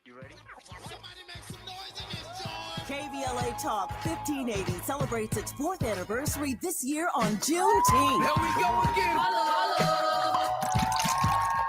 You ready? Somebody make some noise in this joint. KVLA Talk 1580 celebrates its 4th anniversary this year on Juneteenth. Here we go again.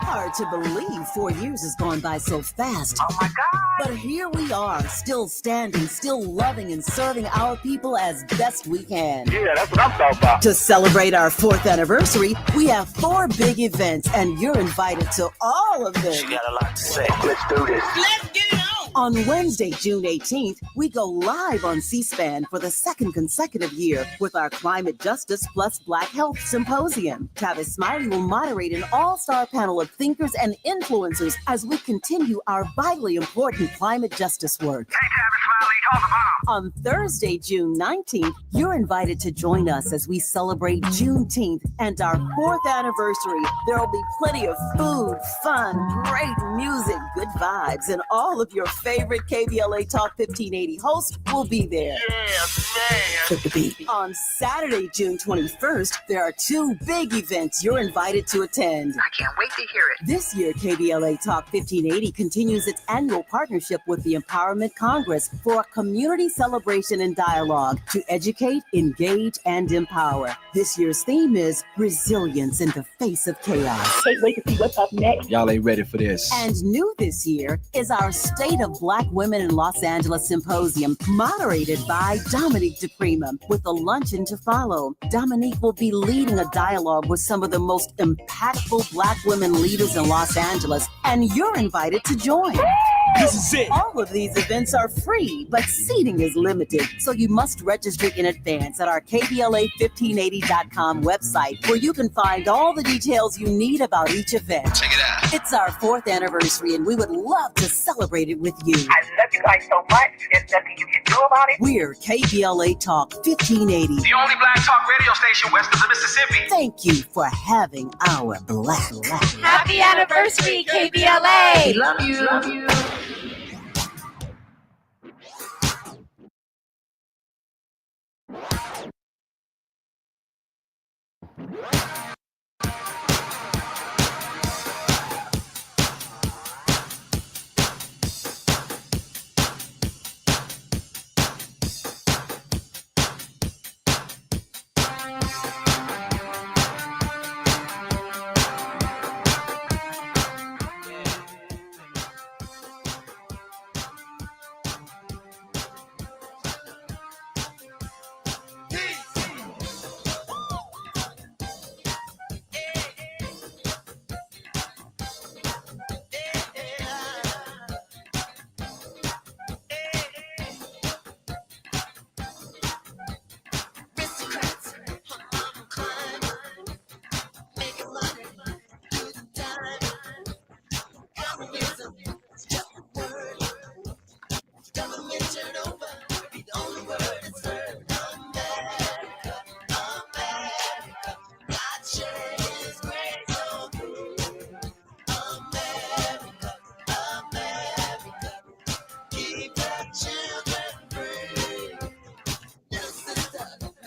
Hard to believe 4 years has gone by so fast. Oh my God! But here we are, still standing, still loving and serving our people as best we can. Yeah, that's what I'm talking about. To celebrate our 4th anniversary, we have 4 big events, and you're invited to all of them. She got a lot to say. Let's do this. Let's get it on. On Wednesday, June 18th, we go live on C-SPAN for the 2nd consecutive year with our Climate Justice Plus Black Health Symposium. Tavis Smiley will moderate an all-star panel of thinkers and influencers as we continue our vitally important climate justice work. Hey, Tavis Smiley, talk about. On Thursday, June 19th, you're invited to join us as we celebrate Juneteenth and our 4th anniversary. There will be plenty of food, fun, great music, good vibes, and all of your favorite KVLA Talk 1580 hosts will be there. Yeah, man. Took the beat. On Saturday, June 21st, there are 2 big events you're invited to attend. I can't wait to hear it. This year, KVLA Talk 1580 continues its annual partnership with the Empowerment Congress for a community celebration and dialogue to educate, engage, and empower. This year's theme is resilience in the face of chaos. Can't wait to see what's up next. Y'all ain't ready for this. And new this year is our State of Black Women in Los Angeles Symposium, moderated by Dominique DePrima, with a luncheon to follow. Dominique will be leading a dialogue with some of the most impactful Black women leaders in Los Angeles, and you're invited to join. This is it. All of these events are free, but seating is limited, so you must register in advance at our KVLA1580.com website, where you can find all the details you need about each event. Check it out. It's our 4th anniversary, and we would love to celebrate it with you. I love you guys so much. There's nothing you can do about it. We're KVLA Talk 1580. The only black talk radio station west of the Mississippi. Thank you for having our black. Happy anniversary, KBLA. Love you. Love you.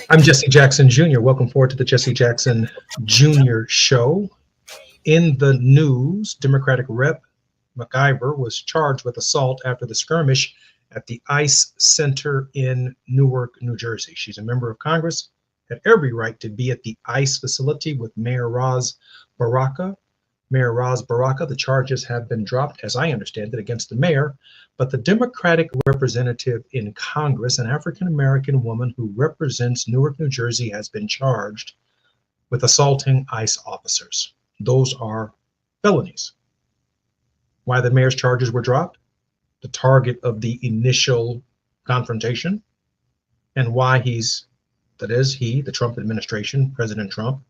I'm Jesse Jackson Jr. Welcome forward to the Jesse Jackson Jr. Show. In the news, Democratic Rep. McIver was charged with assault after the skirmish at the ICE Center in Newark, New Jersey. She's a member of Congress, had every right to be at the ICE facility with Mayor Ras Baraka. Mayor Ras Baraka, the charges have been dropped, as I understand it, against the mayor, but the Democratic representative in Congress, an African-American woman who represents Newark, New Jersey, has been charged with assaulting ICE officers. Those are felonies. Why the mayor's charges were dropped? The target of the initial confrontation, and why the Trump administration, President Trump,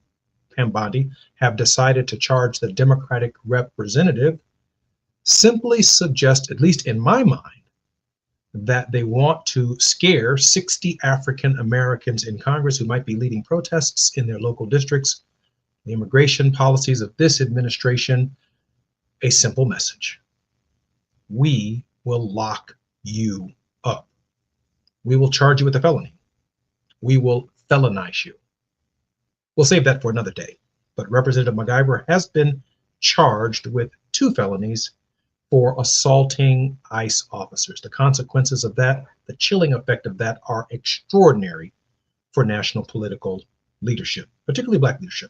and Bondi, have decided to charge the Democratic representative simply suggest, at least in my mind, that they want to scare 60 African Americans in Congress who might be leading protests in their local districts. The immigration policies of this administration, a simple message: we will lock you up. We will charge you with a felony. We will felonize you. We'll save that for another day. But Representative McIver has been charged with 2 felonies for assaulting ICE officers. The consequences of that, the chilling effect of that, are extraordinary for national political leadership, particularly Black leadership.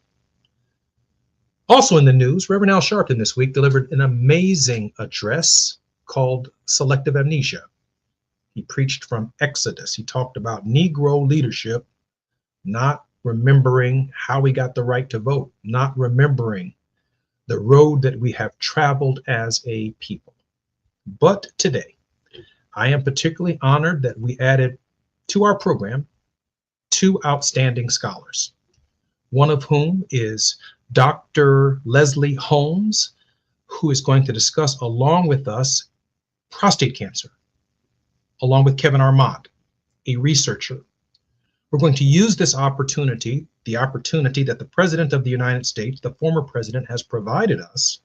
Also in the news, Reverend Al Sharpton this week delivered an amazing address called Selective Amnesia. He preached from Exodus. He talked about Negro leadership not remembering how we got the right to vote, not remembering the road that we have traveled as a people. But today, I am particularly honored that we added to our program 2 outstanding scholars, one of whom is Dr. Leslie Holmes, who is going to discuss along with us prostate cancer, along with Kevin Armott, a researcher. We're going to use this opportunity, the opportunity that the President of the United States, the former president, has provided us,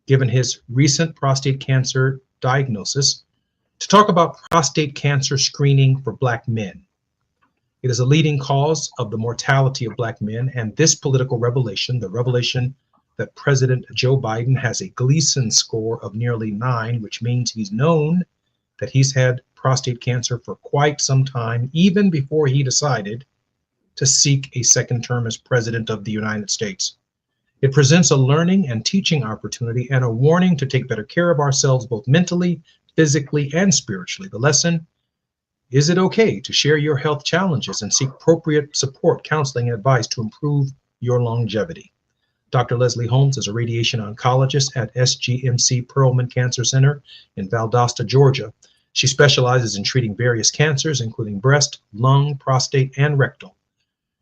given his recent prostate cancer diagnosis, to talk about prostate cancer screening for Black men. It is a leading cause of the mortality of Black men, and this political revelation, the revelation that President Joe Biden has a Gleason score of nearly 9, which means he's known that he's had prostate cancer for quite some time, even before he decided to seek a second term as President of the United States. It presents a learning and teaching opportunity and a warning to take better care of ourselves, both mentally, physically, and spiritually. The lesson: is it okay to share your health challenges and seek appropriate support, counseling, and advice to improve your longevity? Dr. Leslie Holmes is a radiation oncologist at SGMC Perelman Cancer Center in Valdosta, Georgia. She specializes in treating various cancers, including breast, lung, prostate, and rectal.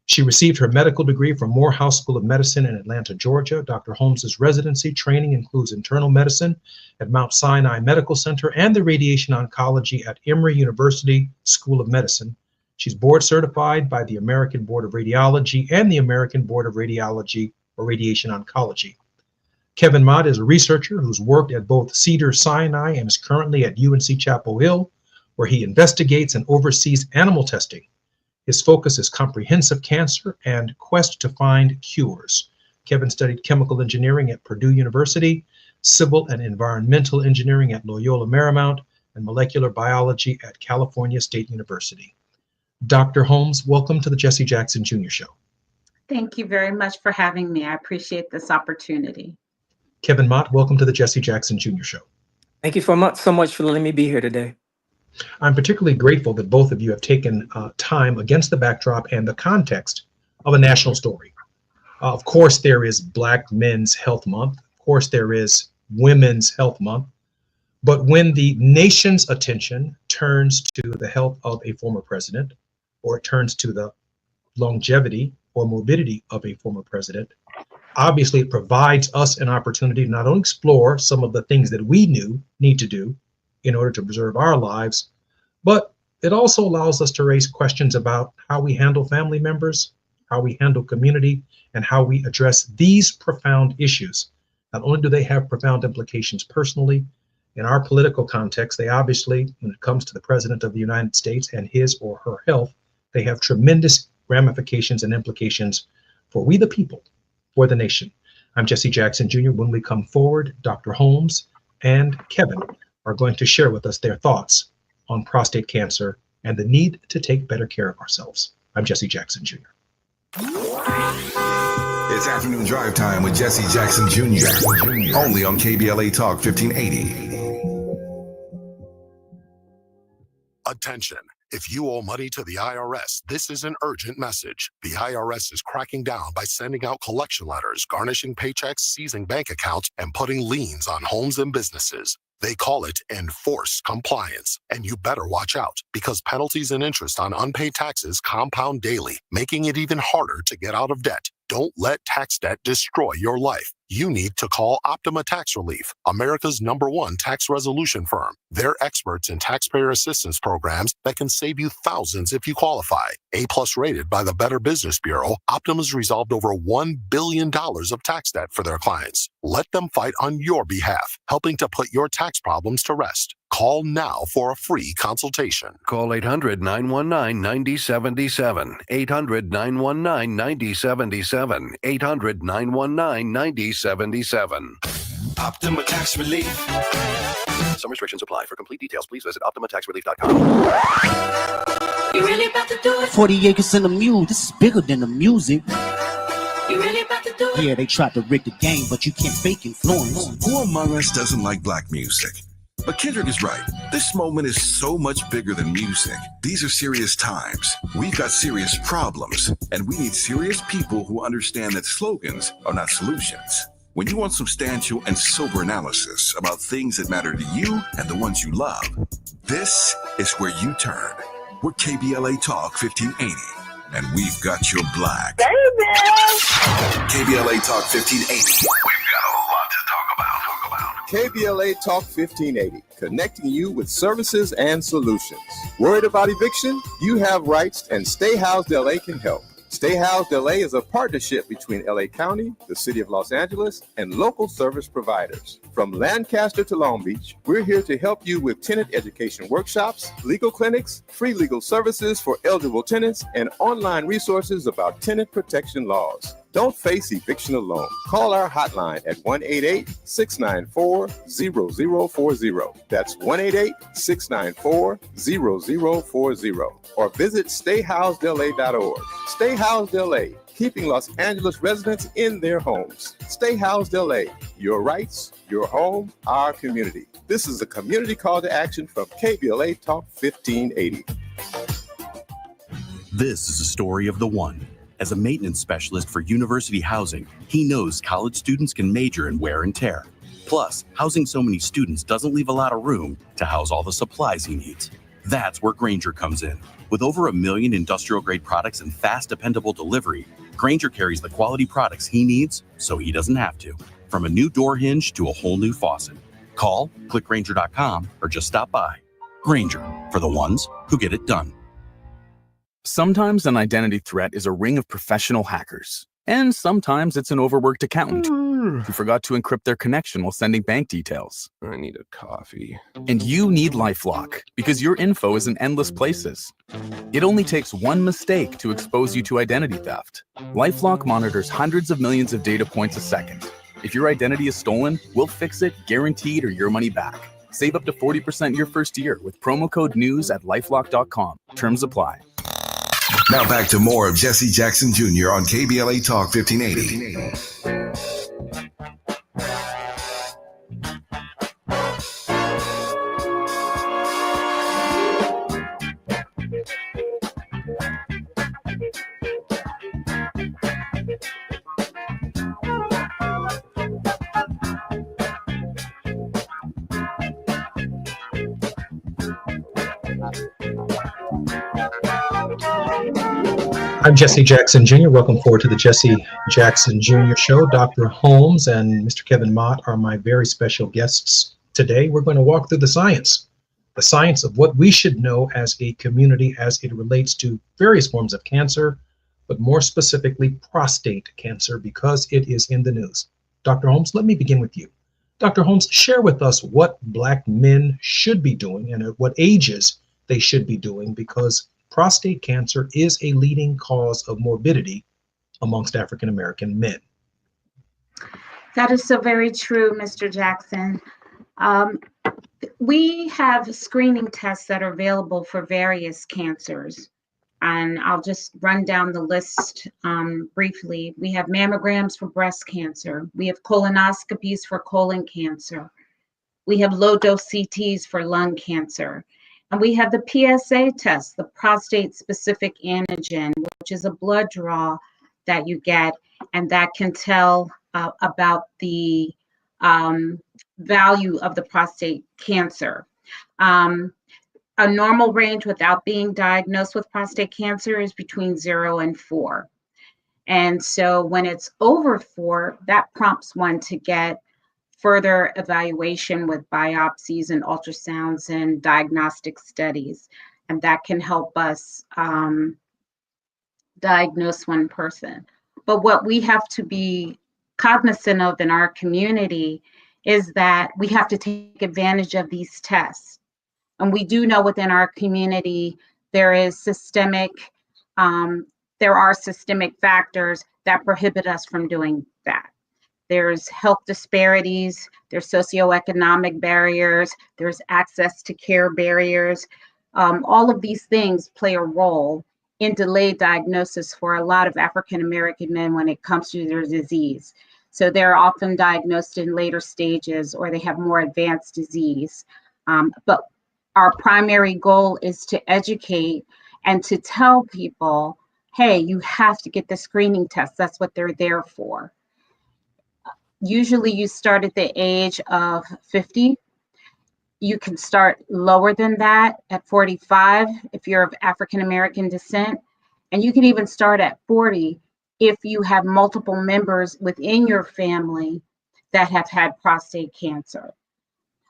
She received her medical degree from Morehouse School of Medicine in Atlanta, Georgia. Dr. Holmes's residency training includes internal medicine at Mount Sinai Medical Center and the radiation oncology at Emory University School of Medicine. She's board certified by the American Board of Radiology and the American Board of Radiology or Radiation Oncology. Kevin Mott is a researcher who's worked at both Cedars-Sinai and is currently at UNC Chapel Hill, where he investigates and oversees animal testing. His focus is comprehensive cancer and quest to find cures. Kevin studied chemical engineering at Purdue University, civil and environmental engineering at Loyola Marymount, and molecular biology at California State University. Dr. Holmes, welcome to the Jesse Jackson Jr. Show. Thank you very much for having me. I appreciate this opportunity. Kevin Mott, welcome to the Jesse Jackson Jr. Show. Thank you so much for letting me be here today. I'm particularly grateful that both of you have taken time against the backdrop and the context of a national story. Of course, there is Black Men's Health Month. Of course, there is Women's Health Month. But when the nation's attention turns to the health of a former president, or it turns to the longevity or morbidity of a former president, obviously it provides us an opportunity to not only explore some of the things that we need to do in order to preserve our lives, but it also allows us to raise questions about how we handle family members, how we handle community, and how we address these profound issues. Not only do they have profound implications personally, in our political context, they obviously, when it comes to the President of the United States and his or her health, they have tremendous ramifications and implications for we the people, for the nation. I'm Jesse Jackson Jr. When we come forward, Dr. Holmes and Kevin are going to share with us their thoughts on prostate cancer and the need to take better care of ourselves. I'm Jesse Jackson Jr. It's afternoon drive time with Jesse Jackson Jr. Only on KBLA Talk 1580. Attention. If you owe money to the IRS, this is an urgent message. The IRS is cracking down by sending out collection letters, garnishing paychecks, seizing bank accounts, and putting liens on homes and businesses. They call it enforced compliance. And you better watch out, because penalties and interest on unpaid taxes compound daily, making it even harder to get out of debt. Don't let tax debt destroy your life. You need to call Optima Tax Relief, America's #1 tax resolution firm. They're experts in taxpayer assistance programs that can save you thousands if you qualify. A+ rated by the Better Business Bureau, Optima's resolved over $1 billion of tax debt for their clients. Let them fight on your behalf, helping to put your tax problems to rest. Call now for a free consultation. Call 800-919-9077. 800-919-9077. 800-919-9077. Optima Tax Relief. Some restrictions apply. For complete details, please visit OptimaTaxRelief.com. You really about to do it? 40 acres and a mule. This is bigger than the music. You really about to do it? Yeah, they tried to rig the game, but you can't fake influence. Who among us doesn't like black music? But Kendrick is right. This moment is so much bigger than music. These are serious times. We've got serious problems, and we need serious people who understand that slogans are not solutions. When you want substantial and sober analysis about things that matter to you and the ones you love, this is where you turn. We're KBLA Talk 1580, and we've got your black. KBLA Talk 1580. We've got a lot to talk about. KBLA Talk 1580, connecting you with services and solutions. Worried about eviction? You have rights, and Stay Housed LA can help. Stay Housed LA is a partnership between LA County, the City of Los Angeles, and local service providers. From Lancaster to Long Beach, we're here to help you with tenant education workshops, legal clinics, free legal services for eligible tenants, and online resources about tenant protection laws. Don't face eviction alone. Call our hotline at 1-888-694-0040. That's 1-888-694-0040. Or visit stayhousedla.org. Stay Housed LA, keeping Los Angeles residents in their homes. Stay Housed LA, your rights, your home, our community. This is a community call to action from KBLA Talk 1580. This is a story of the one. As a maintenance specialist for university housing, he knows college students can major in wear and tear. Plus, housing so many students doesn't leave a lot of room to house all the supplies he needs. That's where Grainger comes in. With over 1 million industrial-grade products and fast, dependable delivery, Grainger carries the quality products he needs so he doesn't have to. From a new door hinge to a whole new faucet. Call, click Grainger.com, or just stop by. Grainger, for the ones who get it done. Sometimes an identity threat is a ring of professional hackers. And sometimes it's an overworked accountant who forgot to encrypt their connection while sending bank details. I need a coffee. And you need LifeLock because your info is in endless places. It only takes one mistake to expose you to identity theft. LifeLock monitors hundreds of millions of data points a second. If your identity is stolen, we'll fix it, guaranteed, or your money back. Save up to 40% your first year with promo code NEWS at lifelock.com. Terms apply. Now back to more of Jesse Jackson Jr. on KBLA Talk 1580. I'm Jesse Jackson Jr. Welcome forward to the Jesse Jackson Jr. Show. Dr. Holmes and Mr. Kevin Mott are my very special guests today. We're going to walk through the science of what we should know as a community as it relates to various forms of cancer, but more specifically prostate cancer, because it is in the news. Dr. Holmes, let me begin with you. Dr. Holmes, share with us what Black men should be doing and at what ages they should be doing, because prostate cancer is a leading cause of morbidity amongst African American men. That is so very true, Mr. Jackson. We have screening tests that are available for various cancers, and I'll just run down the list briefly. We have mammograms for breast cancer. We have colonoscopies for colon cancer. We have low-dose CTs for lung cancer. And we have the PSA test, the prostate-specific antigen, which is a blood draw that you get, and that can tell about the value of the prostate cancer. A normal range without being diagnosed with prostate cancer is between 0 and 4. And so when it's over 4, that prompts one to get further evaluation with biopsies and ultrasounds and diagnostic studies. And that can help us diagnose one person. But what we have to be cognizant of in our community is that we have to take advantage of these tests. And we do know within our community, there are systemic factors that prohibit us from doing that. There's health disparities, there's socioeconomic barriers, there's access to care barriers. All of these things play a role in delayed diagnosis for a lot of African American men when it comes to their disease. So they're often diagnosed in later stages or they have more advanced disease. But our primary goal is to educate and to tell people, hey, you have to get the screening test. That's what they're there for. Usually you start at the age of 50. You can start lower than that at 45 if you're of African American descent. And you can even start at 40 if you have multiple members within your family that have had prostate cancer.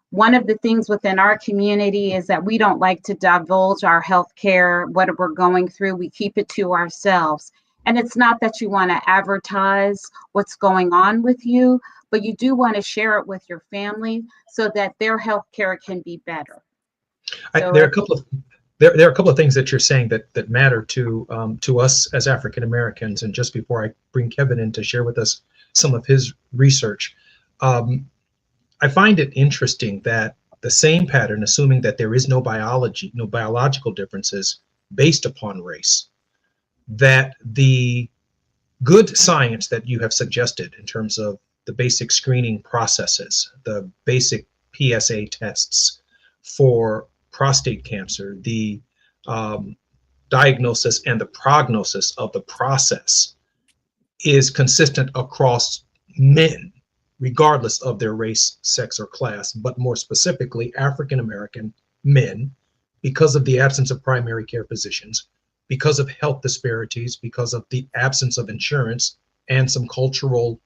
One of the things within our community is that we don't like to divulge our health care, what we're going through. We keep it to ourselves. And it's not that you want to advertise what's going on with you, but you do want to share it with your family so that their health care can be better. There are a couple of there are a couple of things that you're saying that matter to us as African Americans. And just before I bring Kevin in to share with us some of his research, I find it interesting that the same pattern, assuming that there is no biological differences based upon race, that the good science that you have suggested in terms of the basic screening processes, the basic PSA tests for prostate cancer, the diagnosis and the prognosis of the process is consistent across men, regardless of their race, sex, or class, but more specifically African American men, because of the absence of primary care physicians, because of health disparities, because of the absence of insurance and some cultural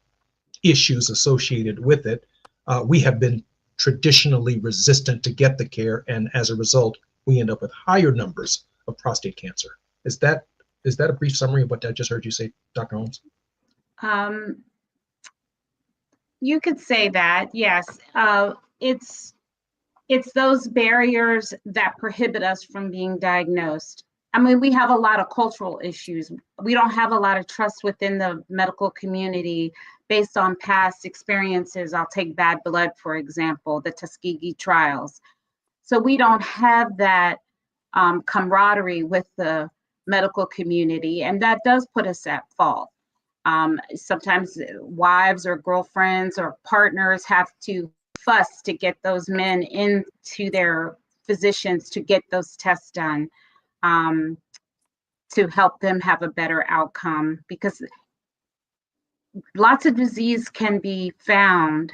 issues associated with it. We have been traditionally resistant to get the care, and as a result, we end up with higher numbers of prostate cancer. Is that a brief summary of what I just heard you say, Dr. Holmes? You could say that, yes. It's those barriers that prohibit us from being diagnosed. I mean, we have a lot of cultural issues. We don't have a lot of trust within the medical community based on past experiences. I'll take bad blood, for example, the Tuskegee trials. So we don't have that camaraderie with the medical community, and that does put us at fault. Sometimes wives or girlfriends or partners have to fuss to get those men into their physicians to get those tests done, to help them have a better outcome, because lots of disease can be found,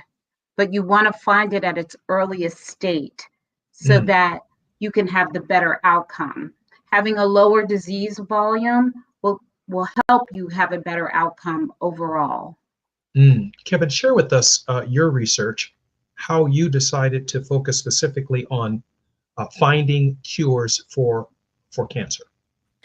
but you want to find it at its earliest state so that you can have the better outcome. Having a lower disease volume will help you have a better outcome overall. Kevin, share with us your research, how you decided to focus specifically on finding cures for cancer.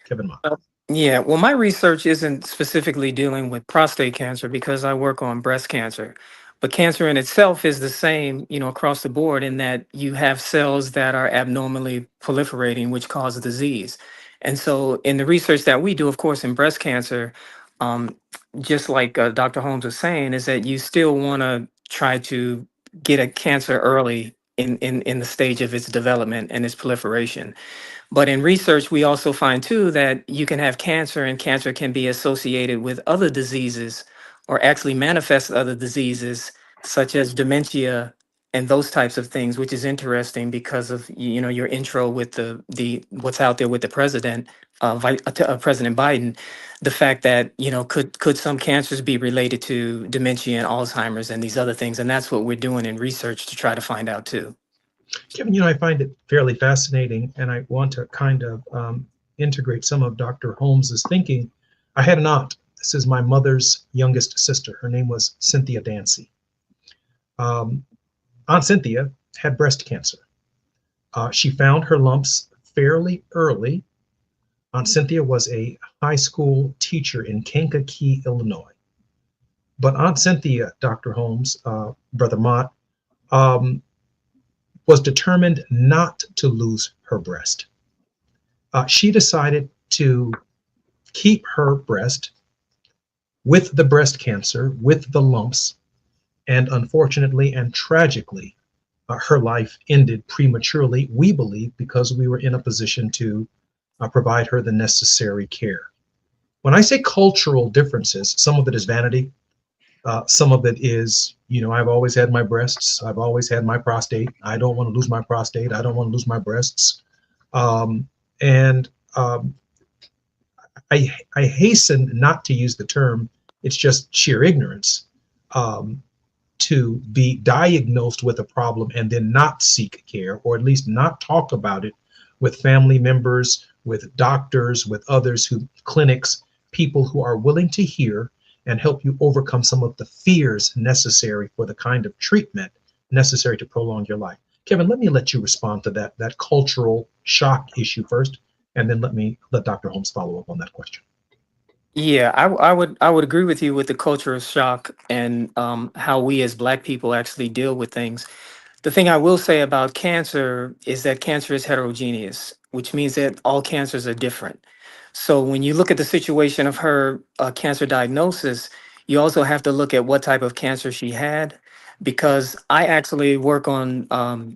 Kevin Ma. Yeah, well, my research isn't specifically dealing with prostate cancer because I work on breast cancer. But cancer in itself is the same, across the board, in that you have cells that are abnormally proliferating, which cause disease. And so in the research that we do, of course, in breast cancer, just like Dr. Holmes was saying, is that you still want to try to get a cancer early in the stage of its development and its proliferation. But in research, we also find too that you can have cancer, and cancer can be associated with other diseases or actually manifest other diseases such as dementia and those types of things, which is interesting because of your intro with the what's out there with the president, President Biden, the fact that could some cancers be related to dementia and Alzheimer's and these other things, and that's what we're doing in research to try to find out too. Kevin, I find it fairly fascinating, and I want to kind of integrate some of Dr. Holmes's thinking. I had an aunt. This is my mother's youngest sister. Her name was Cynthia Dancy. Aunt Cynthia had breast cancer. She found her lumps fairly early. Aunt Cynthia was a high school teacher in Kankakee, Illinois. But Aunt Cynthia, Dr. Holmes, Brother Mott, was determined not to lose her breast. She decided to keep her breast with the breast cancer, with the lumps, And unfortunately and tragically, her life ended prematurely, we believe, because we were in a position to provide her the necessary care. When I say cultural differences, some of it is vanity. Some of it is, I've always had my breasts. I've always had my prostate. I don't want to lose my prostate. I don't want to lose my breasts. And I hasten not to use the term, it's just sheer ignorance, to be diagnosed with a problem and then not seek care, or at least not talk about it with family members, with doctors, with others clinics, people who are willing to hear and help you overcome some of the fears necessary for the kind of treatment necessary to prolong your life. Kevin, let you respond to that cultural shock issue first, and then let Dr. Holmes follow up on that question. Yeah, I would agree with you with the cultural shock and how we as Black people actually deal with things. The thing I will say about cancer is that cancer is heterogeneous, which means that all cancers are different. So when you look at the situation of her cancer diagnosis, you also have to look at what type of cancer she had, because I actually work on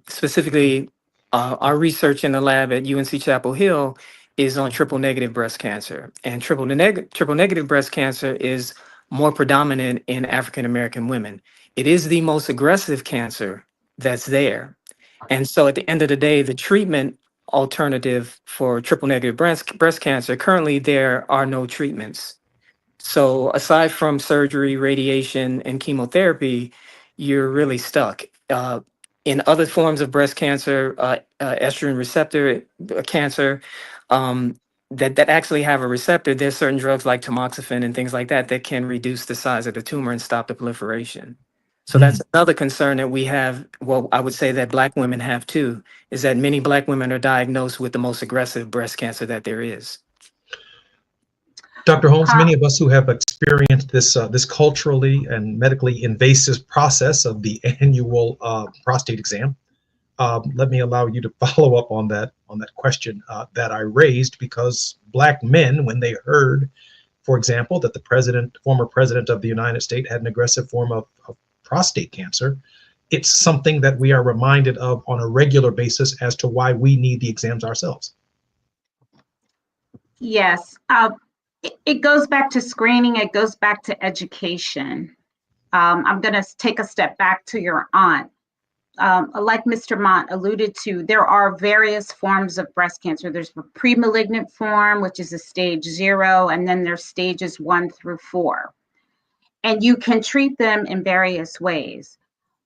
specifically our research in the lab at UNC Chapel Hill is on triple negative breast cancer. And triple negative breast cancer is more predominant in African American women. It is the most aggressive cancer that's there. And so at the end of the day, the treatment alternative for triple negative breast cancer, currently there are no treatments. So aside from surgery, radiation, and chemotherapy, you're really stuck. In other forms of breast cancer, estrogen receptor cancer, that actually have a receptor, there's certain drugs like tamoxifen and things like that that can reduce the size of the tumor and stop the proliferation. So that's another concern that we have. Well, I would say that Black women have too, is that many Black women are diagnosed with the most aggressive breast cancer that there is. Dr. Holmes, many of us who have experienced this culturally and medically invasive process of the annual prostate exam, let me allow you to follow up on that question that I raised, because Black men, when they heard, for example, that the former president of the United States had an aggressive form of prostate cancer, it's something that we are reminded of on a regular basis as to why we need the exams ourselves. Yes, it goes back to screening. It goes back to education. I'm going to take a step back to your aunt. Like Mr. Mott alluded to, there are various forms of breast cancer. There's the pre-malignant form, which is a stage 0, and then there's stages 1 through 4. And you can treat them in various ways.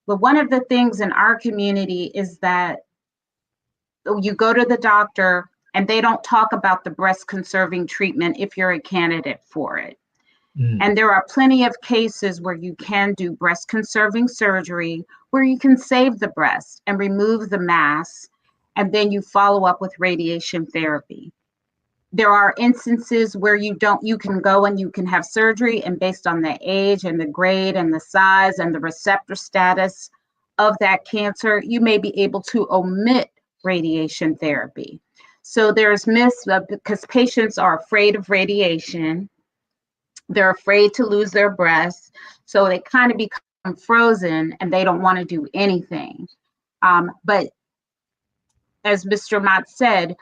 But one of the things in our community is that you go to the doctor and they don't talk about the breast conserving treatment if you're a candidate for it. And there are plenty of cases where you can do breast conserving surgery, where you can save the breast and remove the mass, and then you follow up with radiation therapy. There are instances where you can go and you can have surgery, and based on the age and the grade and the size and the receptor status of that cancer, you may be able to omit radiation therapy. So there's myths because patients are afraid of radiation. They're afraid to lose their breasts. So they kind of become frozen and they don't want to do anything. But as Mr. Mott said,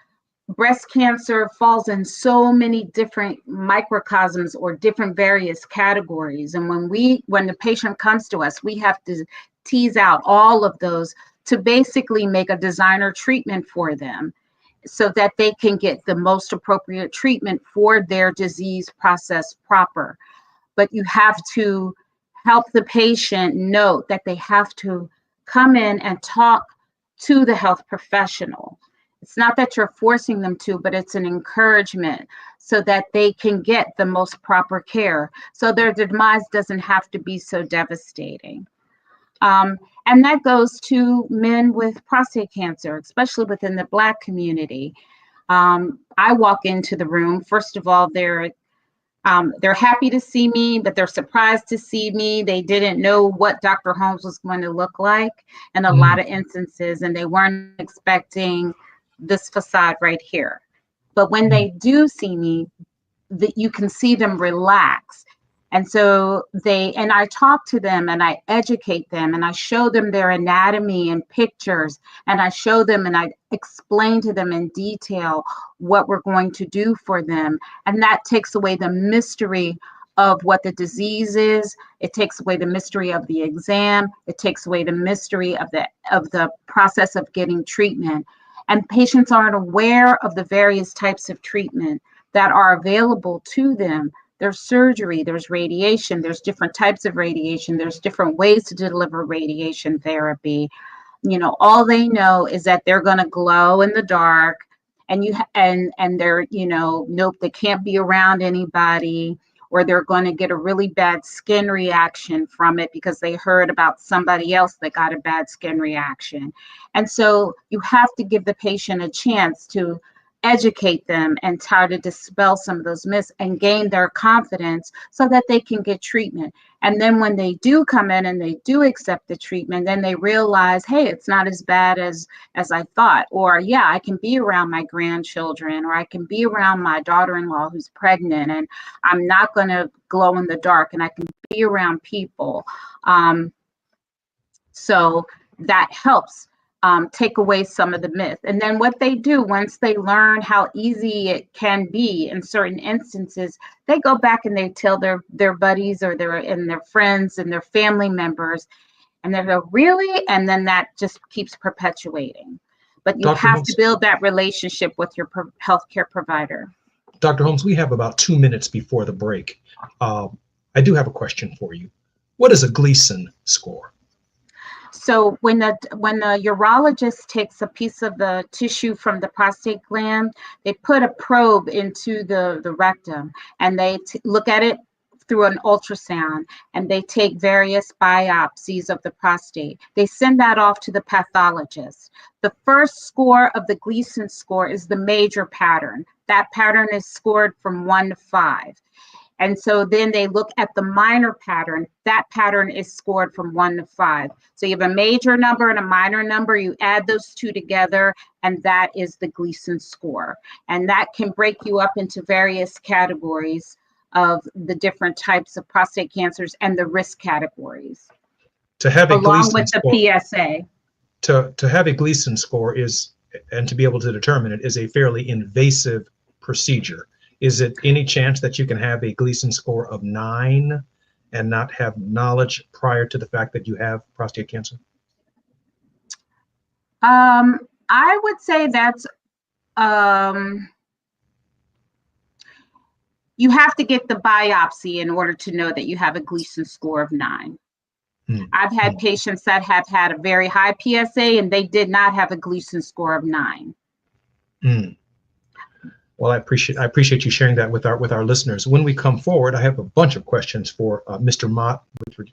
breast cancer falls in so many different microcosms or different various categories. And when the patient comes to us, we have to tease out all of those to basically make a designer treatment for them, so that they can get the most appropriate treatment for their disease process proper. But you have to help the patient know that they have to come in and talk to the health professional. It's not that you're forcing them to, but it's an encouragement so that they can get the most proper care, so their demise doesn't have to be so devastating. And that goes to men with prostate cancer, especially within the Black community. I walk into the room, first of all, they're happy to see me, but they're surprised to see me. They didn't know what Dr. Holmes was going to look like in a lot of instances, and they weren't expecting this facade right here. But when they do see me, you can see them relax. And so I talk to them and I educate them and I show them their anatomy and pictures, and I show them and I explain to them in detail what we're going to do for them. And that takes away the mystery of what the disease is. It takes away the mystery of the exam. It takes away the mystery of the process of getting treatment. And patients aren't aware of the various types of treatment that are available to them. There's surgery, there's radiation, there's different types of radiation, there's different ways to deliver radiation therapy. All they know is that they're going to glow in the dark, and they're, nope, they can't be around anybody, or they're going to get a really bad skin reaction from it because they heard about somebody else that got a bad skin reaction. And so you have to give the patient a chance to educate them and try to dispel some of those myths and gain their confidence so that they can get treatment. And then when they do come in and they do accept the treatment, then they realize, hey, it's not as bad as I thought. Or, yeah, I can be around my grandchildren, or I can be around my daughter-in-law who's pregnant, and I'm not going to glow in the dark, and I can be around people. So that helps take away some of the myth. And then what they do once they learn how easy it can be in certain instances, they go back and they tell their buddies or their friends and their family members, and they go, really? And then that just keeps perpetuating. But you Dr. have Holmes, to build that relationship with your healthcare provider. Dr. Holmes, we have about 2 minutes before the break. I do have a question for you. What is a Gleason score? So when the urologist takes a piece of the tissue from the prostate gland, they put a probe into the rectum, and they look at it through an ultrasound, and they take various biopsies of the prostate. They send that off to the pathologist. The first score of the Gleason score is the major pattern. That pattern is scored from 1 to 5. And so then they look at the minor pattern. That pattern is scored from 1 to 5. So you have a major number and a minor number. You add those two together, and that is the Gleason score. And that can break you up into various categories of the different types of prostate cancers and the risk categories. To have a along Gleason with the score, PSA. To have a Gleason score is, and to be able to determine it, is a fairly invasive procedure. Is it any chance that you can have a Gleason score of 9 and not have knowledge prior to the fact that you have prostate cancer? I would say that's, you have to get the biopsy in order to know that you have a Gleason score of 9. I've had patients that have had a very high PSA and they did not have a Gleason score of 9. Well, I appreciate you sharing that with our listeners. When we come forward, I have a bunch of questions for Mr. Mott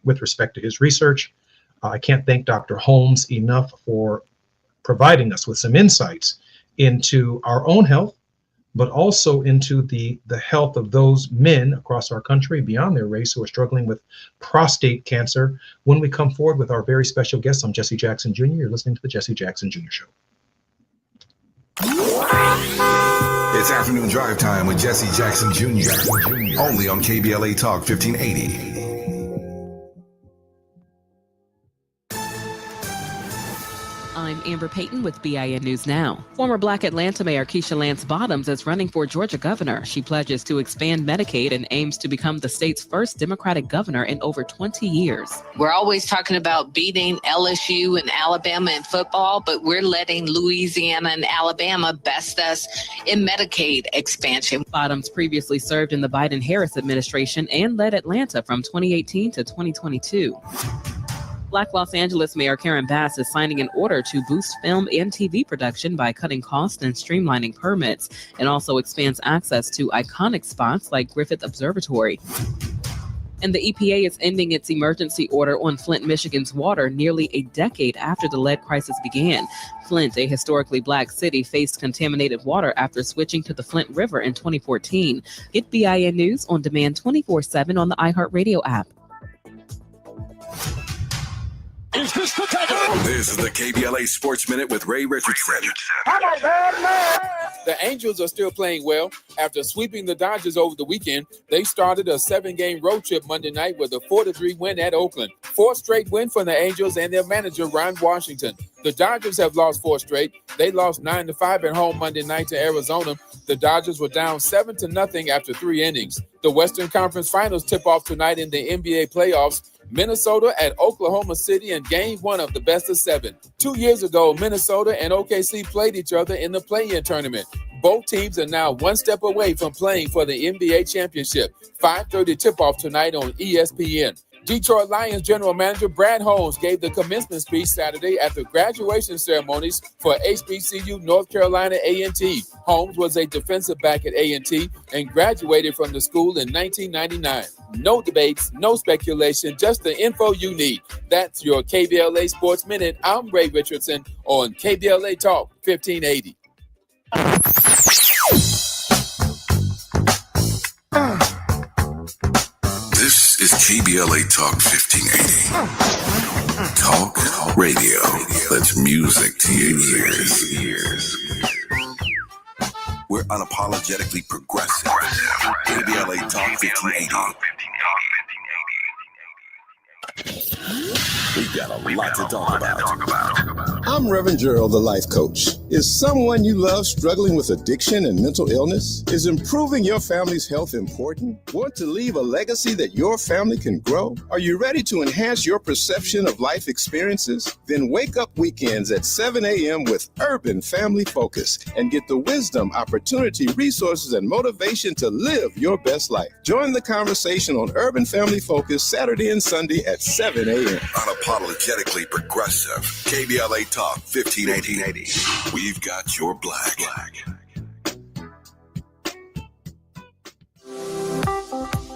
with respect to his research. I can't thank Dr. Holmes enough for providing us with some insights into our own health, but also into the health of those men across our country beyond their race who are struggling with prostate cancer. When we come forward with our very special guest, I'm Jesse Jackson Jr. You're listening to the Jesse Jackson Jr. Show. It's afternoon drive time with Jesse Jackson Jr. Only on KBLA Talk 1580. I'm Amber Payton with BIN News Now. Former Black Atlanta Mayor Keisha Lance Bottoms is running for Georgia governor. She pledges to expand Medicaid and aims to become the state's first Democratic governor in over 20 years. We're always talking about beating LSU and Alabama in football, but we're letting Louisiana and Alabama best us in Medicaid expansion. Bottoms previously served in the Biden-Harris administration and led Atlanta from 2018 to 2022. Black Los Angeles Mayor Karen Bass is signing an order to boost film and TV production by cutting costs and streamlining permits. It also expands access to iconic spots like Griffith Observatory. And the EPA is ending its emergency order on Flint, Michigan's water nearly a decade after the lead crisis began. Flint, a historically Black city, faced contaminated water after switching to the Flint River in 2014. Get BIN News on demand 24/7 on the iHeartRadio app. Is this the This is the KBLA Sports Minute with Ray Richardson. The Angels are still playing well. After sweeping the Dodgers over the weekend, they started a 7-game road trip Monday night with a 4-3 win at Oakland. 4 straight win for the Angels and their manager, Ron Washington. The Dodgers have lost 4 straight. They lost 9-5 at home Monday night to Arizona. The Dodgers were down 7-0 after 3 innings. The Western Conference Finals tip off tonight in the NBA playoffs. Minnesota at Oklahoma City in Game 1 of the best of 7. 2 years ago, Minnesota and OKC played each other in the play-in tournament. Both teams are now one step away from playing for the NBA championship. 5:30 tip-off tonight on ESPN. Detroit Lions general manager Brad Holmes gave the commencement speech Saturday at the graduation ceremonies for HBCU North Carolina A&T. Holmes was a defensive back at A&T and graduated from the school in 1999. No debates, no speculation, just the info you need. That's your KBLA Sports Minute. I'm Ray Richardson on KBLA Talk 1580. This is KBLA Talk 1580. Talk radio. That's music to your ears. We're unapologetically progressive. KBLA Talk 1580. We've got a lot to talk about. I'm Reverend Gerald, the life coach. Is someone you love struggling with addiction and mental illness? Is improving your family's health important? Want to leave a legacy that your family can grow? Are you ready to enhance your perception of life experiences? Then wake up weekends at 7 a.m. with Urban Family Focus and get the wisdom, opportunity, resources, and motivation to live your best life. Join the conversation on Urban Family Focus Saturday and Sunday at 7 a.m. Unapologetically progressive. KBLA Talk 1580. We've got your black.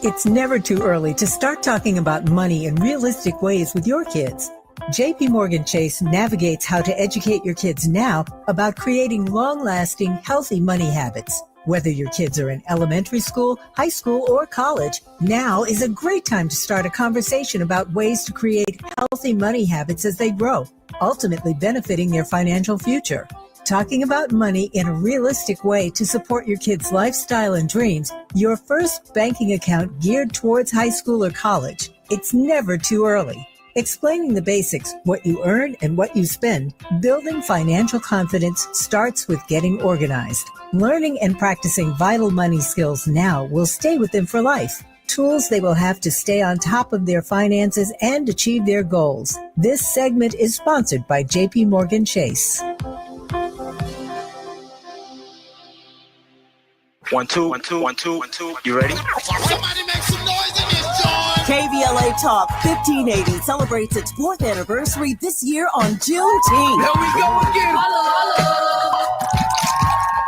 It's never too early to start talking about money in realistic ways with your kids. JP Morgan Chase navigates how to educate your kids now about creating long-lasting, healthy money habits. Whether your kids are in elementary school, high school, or college, now is a great time to start a conversation about ways to create healthy money habits as they grow, ultimately benefiting their financial future. Talking about money in a realistic way to support your kids' lifestyle and dreams, your first banking account geared towards high school or college. It's never too early. Explaining the basics, what you earn and what you spend, building financial confidence starts with getting organized. Learning and practicing vital money skills now will stay with them for life. Tools they will have to stay on top of their finances and achieve their goals. This segment is sponsored by JP Morgan Chase. 1 2 1 2 1 2 1 2. You ready? Somebody make some noise in this joint. KBLA Talk 1580 celebrates its 4th anniversary this year on Juneteenth. Here we go again. Hello.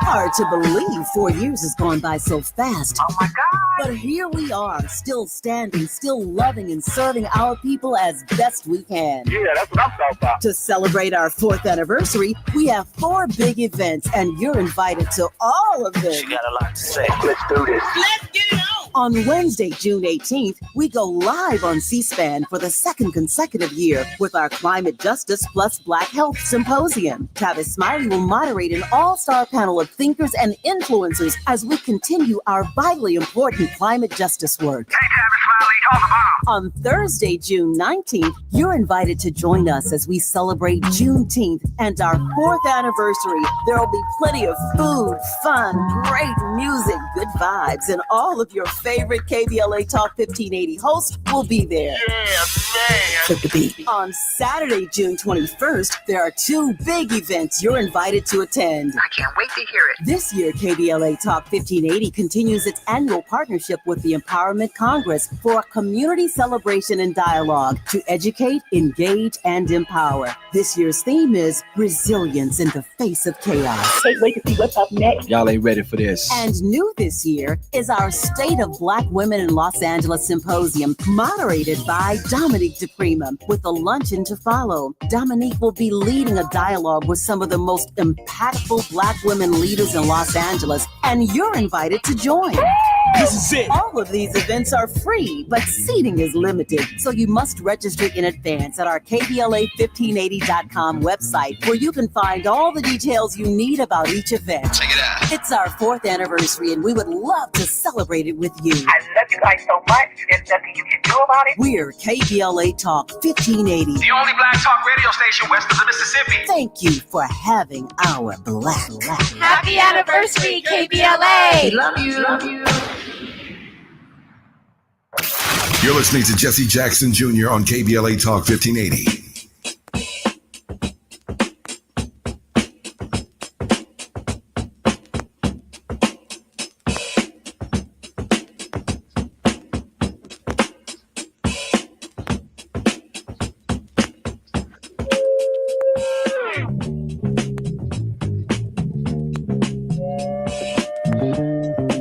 Hard to believe 4 years has gone by so fast. Oh my God. But here we are, still standing, still loving and serving our people as best we can. Yeah, that's what I'm talking about. To celebrate our 4th anniversary, we have 4 big events, and you're invited to all of them. She got a lot to say. Let's do this. Let's get it on. On Wednesday, June 18th, we go live on C-SPAN for the 2nd consecutive year with our Climate Justice Plus Black Health Symposium. Tavis Smiley will moderate an all-star panel of thinkers and influencers as we continue our vitally important climate justice work. Hey, Tavis Smiley, call the bomb. On Thursday, June 19th, you're invited to join us as we celebrate Juneteenth and our 4th anniversary. There will be plenty of food, fun, great music, good vibes, and all of your favorite KBLA Talk 1580 hosts will be there. Yeah, man. Took the beat. On Saturday, June 21st, there are 2 big events you're invited to attend. I can't wait to hear it. This year, KBLA Talk 1580 continues its annual partnership with the Empowerment Congress for a community celebration and dialogue to educate, engage, and empower. This year's theme is resilience in the face of chaos. Can't wait to see what's up next. Y'all ain't ready for this. And new this year is our State of Black Women in Los Angeles Symposium, moderated by Dominique DePrima, with a luncheon to follow. Dominique will be leading a dialogue with some of the most impactful Black women leaders in Los Angeles, and you're invited to join. This is it. All of these events are free, but seating is limited, so you must register in advance at our KBLA1580.com website, where you can find all the details you need about each event. Check it out. It's our 4th anniversary, and we would love to celebrate it with you. I love you guys so much. There's nothing you can do about it. We're KBLA Talk 1580. The only black talk radio station west of the Mississippi. Thank you for having our black. Happy anniversary, KBLA. Love you. Love you. You're listening to Jesse Jackson Jr. on KBLA Talk 1580.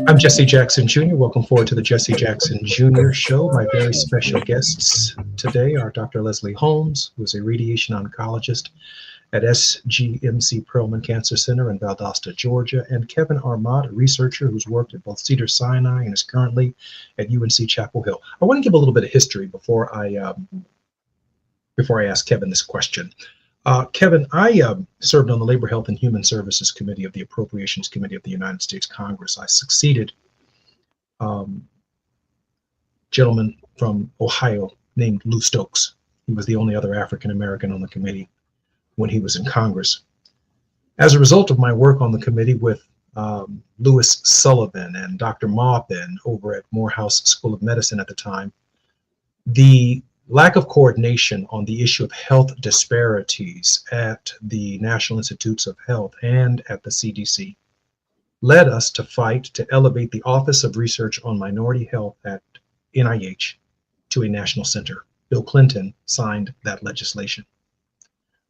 I'm Jesse Jackson Jr. Welcome forward to the Jesse Jackson Jr. Show. My very special guests today are Dr. Leslie Holmes, who is a radiation oncologist at SGMC Perelman Cancer Center in Valdosta, Georgia, and Kevin Armad, a researcher who's worked at both Cedars-Sinai and is currently at UNC Chapel Hill. I want to give a little bit of history before I ask Kevin this question. Kevin, I served on the Labor, Health, and Human Services Committee of the Appropriations Committee of the United States Congress. I succeeded a gentleman from Ohio named Lou Stokes. He was the only other African American on the committee when he was in Congress. As a result of my work on the committee with Lewis Sullivan and Dr. Maupin over at Morehouse School of Medicine at the time, the lack of coordination on the issue of health disparities at the National Institutes of Health and at the CDC led us to fight to elevate the Office of Research on Minority Health at NIH to a national center. Bill Clinton signed that legislation.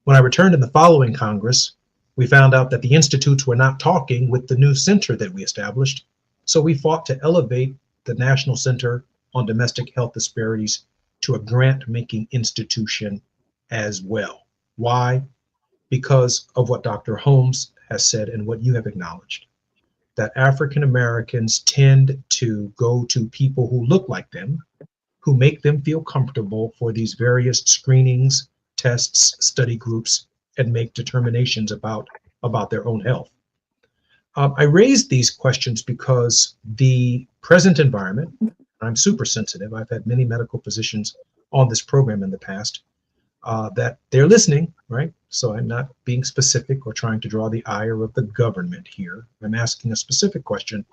When I returned in the following Congress, we found out that the institutes were not talking with the new center that we established, so we fought to elevate the National Center on Domestic Health Disparities to a grant-making institution as well. Why? Because of what Dr. Holmes has said and what you have acknowledged, that African Americans tend to go to people who look like them, who make them feel comfortable for these various screenings, tests, study groups, and make determinations about their own health. I raised these questions because the present environment, I'm super sensitive. I've had many medical physicians on this program in the past that they're listening, right? So I'm not being specific or trying to draw the ire of the government here. I'm asking a specific question,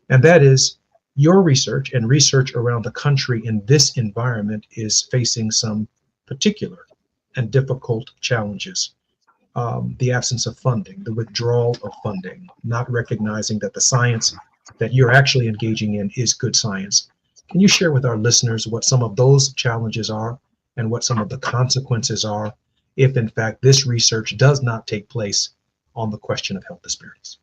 and that is, your research and research around the country in this environment is facing some particular and difficult challenges. The absence of funding, the withdrawal of funding, not recognizing that the science that you're actually engaging in is good science. Can you share with our listeners what some of those challenges are and what some of the consequences are if, in fact, this research does not take place on the question of health disparities?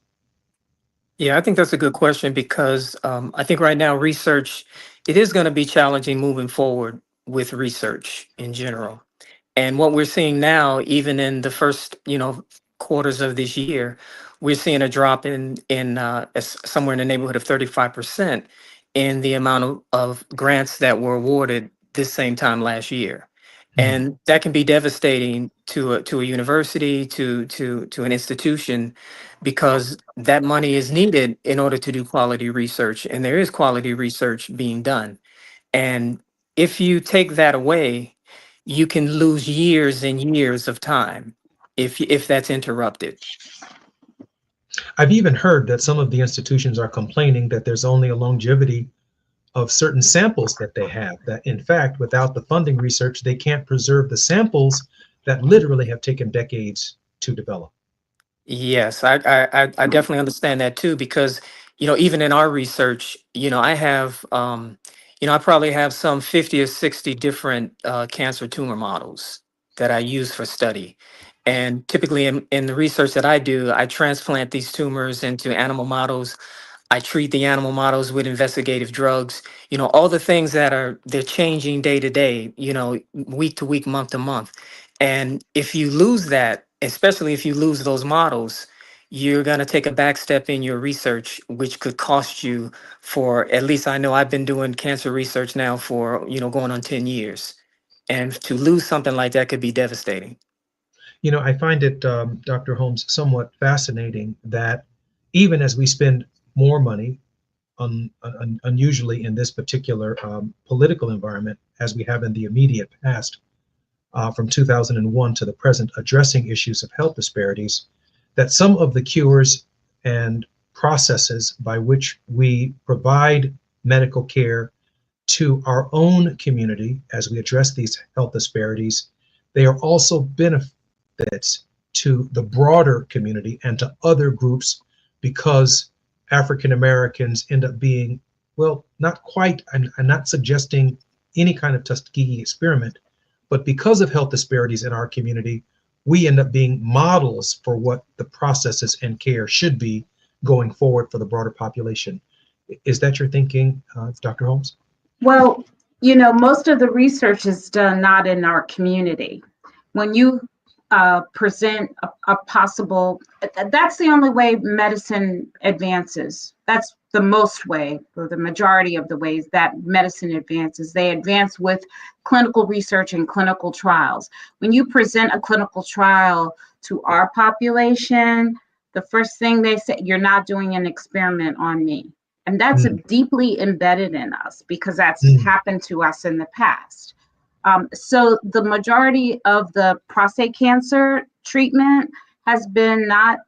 Yeah, I think that's a good question because I think right now research, it is going to be challenging moving forward with research in general. And what we're seeing now, even in the first, quarters of this year, we're seeing a drop in somewhere in the neighborhood of 35% in the amount of grants that were awarded this same time last year. And that can be devastating to a university, to an institution, because that money is needed in order to do quality research. And there is quality research being done. And if you take that away, you can lose years and years of time if that's interrupted. I've even heard that some of the institutions are complaining that there's only a longevity of certain samples that they have, that in fact, without the funding research, they can't preserve the samples that literally have taken decades to develop. Yes, I definitely understand that too, because, even in our research, I have, I probably have some 50 or 60 different cancer tumor models that I use for study. And typically in the research that I do, I transplant these tumors into animal models. I treat the animal models with investigative drugs, all the things they're changing day to day, week to week, month to month. And if you lose that, especially if you lose those models, you're going to take a back step in your research, which could cost you for, at least I know I've been doing cancer research now for, going on 10 years. And to lose something like that could be devastating. I find it, Dr. Holmes, somewhat fascinating that even as we spend more money, unusually in this particular political environment, as we have in the immediate past, from 2001 to the present, addressing issues of health disparities, that some of the cures and processes by which we provide medical care to our own community as we address these health disparities, they are also benefits to the broader community and to other groups, because African Americans end up being, well, not quite, I'm not suggesting any kind of Tuskegee experiment, but because of health disparities in our community, we end up being models for what the processes and care should be going forward for the broader population. Is that your thinking, Dr. Holmes? Well, most of the research is done not in our community. When you present a possible, that's the only way medicine advances. That's the most way, or the majority of the ways that medicine advances. They advance with clinical research and clinical trials. When you present a clinical trial to our population, the first thing they say, you're not doing an experiment on me. And that's deeply embedded in us because that's happened to us in the past. So the majority of the prostate cancer treatment has been not